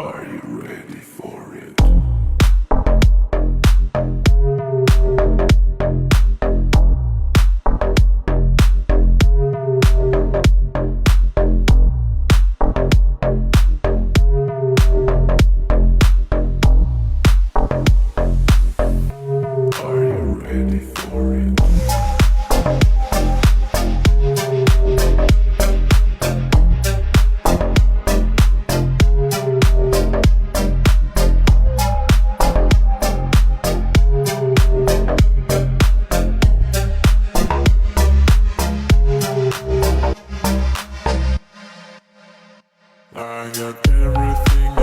Are you ready for it? Are you ready for it? I got everything